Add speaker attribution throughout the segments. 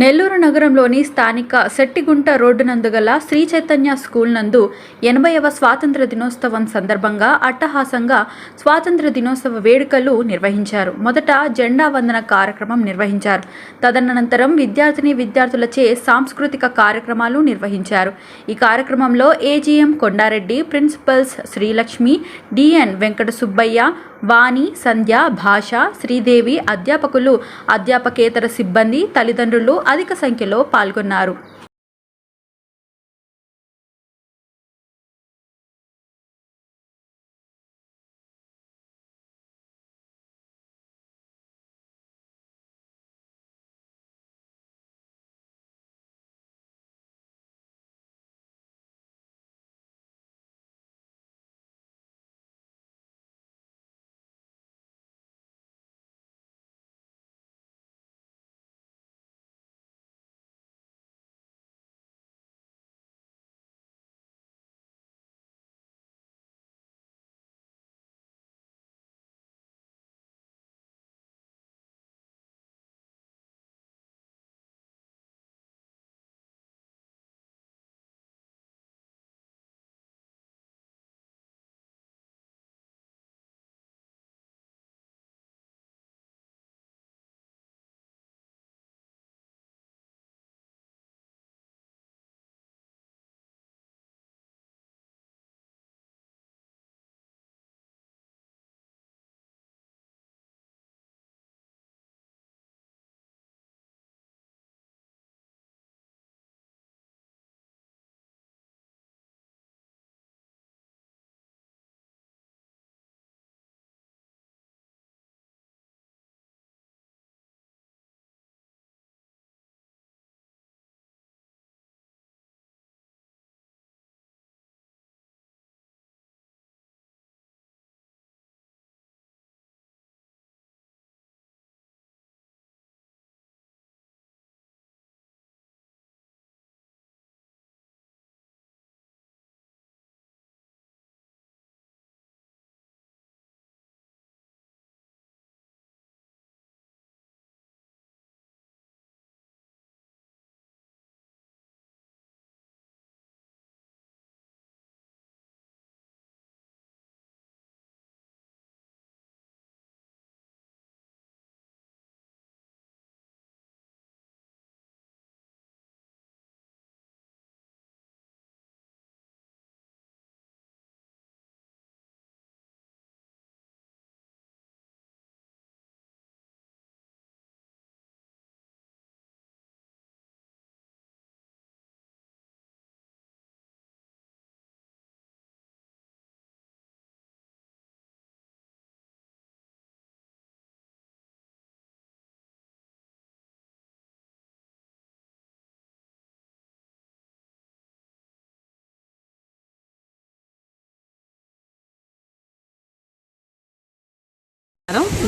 Speaker 1: నెల్లూరు నగరంలోని స్థానిక శెట్టిగుంట రోడ్డు నందు గల శ్రీ చైతన్య స్కూల్ నందు 80వ స్వాతంత్ర దినోత్సవం సందర్భంగా అట్టహాసంగా స్వాతంత్ర దినోత్సవ వేడుకలు నిర్వహించారు. మొదట జెండా వందన కార్యక్రమం నిర్వహించారు. తదనంతరం విద్యార్థులచే సాంస్కృతిక కార్యక్రమాలు నిర్వహించారు. ఈ కార్యక్రమంలో ఏజీఎం కొండారెడ్డి, ప్రిన్సిపల్స్ శ్రీలక్ష్మి, డిఎన్ వెంకట సుబ్బయ్య, వాణి, సంధ్య, భాష, శ్రీదేవి, అధ్యాపకులు, అధ్యాపకేతర సిబ్బంది, తల్లిదండ్రులు అధిక సంఖ్యలో పాల్గొన్నారు.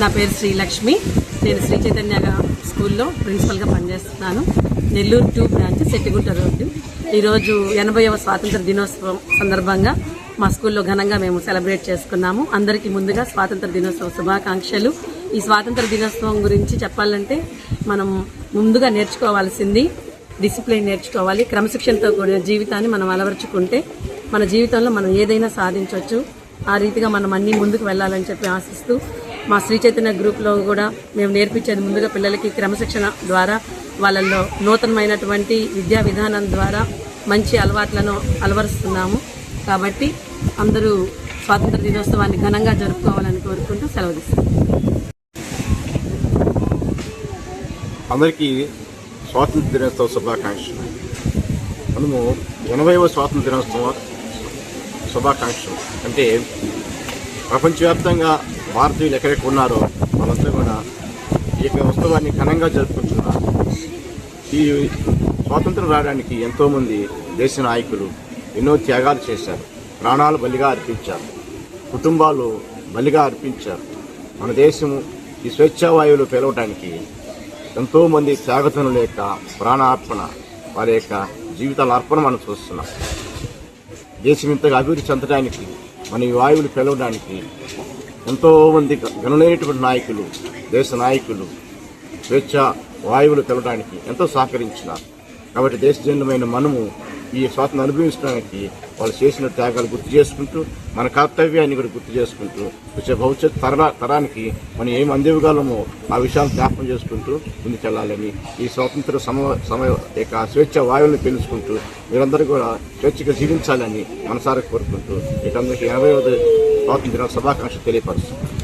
Speaker 2: నా పేరు శ్రీలక్ష్మి. నేను శ్రీ చైతన్య స్కూల్లో ప్రిన్సిపల్గా పనిచేస్తున్నాను. Nellore 2 branch, Settigunta road. ఈరోజు 80వ స్వాతంత్ర దినోత్సవం సందర్భంగా మా స్కూల్లో ఘనంగా మేము సెలబ్రేట్ చేసుకున్నాము. అందరికీ ముందుగా స్వాతంత్ర దినోత్సవ శుభాకాంక్షలు. ఈ స్వాతంత్ర దినోత్సవం గురించి చెప్పాలంటే మనం ముందుగా నేర్చుకోవాల్సింది డిసిప్లిన్ నేర్చుకోవాలి. క్రమశిక్షణతో కూడిన జీవితాన్ని మనం అలవరుచుకుంటే మన జీవితంలో మనం ఏదైనా సాధించవచ్చు. ఆ రీతిగా మనం అన్నీ ముందుకు వెళ్ళాలని చెప్పి ఆశిస్తూ మా శ్రీ చైతన్య గ్రూప్లో కూడా మేము నేర్పించేది ముందుగా పిల్లలకి క్రమశిక్షణ ద్వారా వాళ్ళల్లో నూతనమైనటువంటి విద్యా విధానం ద్వారా మంచి అలవాట్లను అలవరుస్తున్నాము. కాబట్టి అందరూ స్వాతంత్ర దినోత్సవాన్ని ఘనంగా జరుపుకోవాలని కోరుకుంటూ సెలవు తీసుకుంటాం.
Speaker 3: అందరికీ స్వాతంత్ర దినోత్సవ శుభాకాంక్షలు. మనము 80వ స్వాతంత్ర దినోత్సవ శుభాకాంక్షలు అంటే ప్రపంచవ్యాప్తంగా భారతీయులు ఎక్కడెక్కడ ఉన్నారో వాళ్ళంతా కూడా ఈ యొక్క ఉత్సవాన్ని ఘనంగా జరుపుకుంటున్నారు. ఈ స్వాతంత్రం రావడానికి ఎంతోమంది దేశ నాయకులు ఎన్నో త్యాగాలు చేశారు, ప్రాణాలు బలిగా అర్పించారు, కుటుంబాలు బలిగా అర్పించారు. మన దేశము ఈ స్వేచ్ఛావాయువులు పిలవడానికి ఎంతోమంది త్యాగతనుల యొక్క ప్రాణార్పణ, వారి యొక్క జీవితాల అర్పణ మనం చూస్తున్నాం. దేశం ఇంతగా అభివృద్ధి చెందడానికి, మన ఈ వాయువులు పిలవడానికి ఎంతోమంది గణనీయమైనటువంటి నాయకులు, దేశ నాయకులు స్వేచ్ఛ వాయువులు తెలడానికి ఎంతో సహకరించినారు. కాబట్టి దేశజన్యమైన మనము ఈ స్వాతంత్రం అనుభవించడానికి వాళ్ళు చేసిన త్యాగాలు గుర్తు చేసుకుంటూ మన కర్తవ్యాన్ని కూడా గుర్తు చేసుకుంటూ వచ్చే భవిష్యత్ తరానికి మనం ఏం అందివ్వగలమో ఆ విషయాలు జ్ఞాపకం చేసుకుంటూ ముందుకెళ్లాలని ఈ స్వాతంత్ర సమయ యొక్క స్వేచ్ఛ వాయువులను పీల్చుకుంటూ మీరందరూ కూడా స్వేచ్ఛగా జీవించాలని మనసారా కోరుకుంటూ వీటందరికీ 80వ స్వాతంత్ర శుభాకాంక్షలు తెలియపరుస్తున్నాను.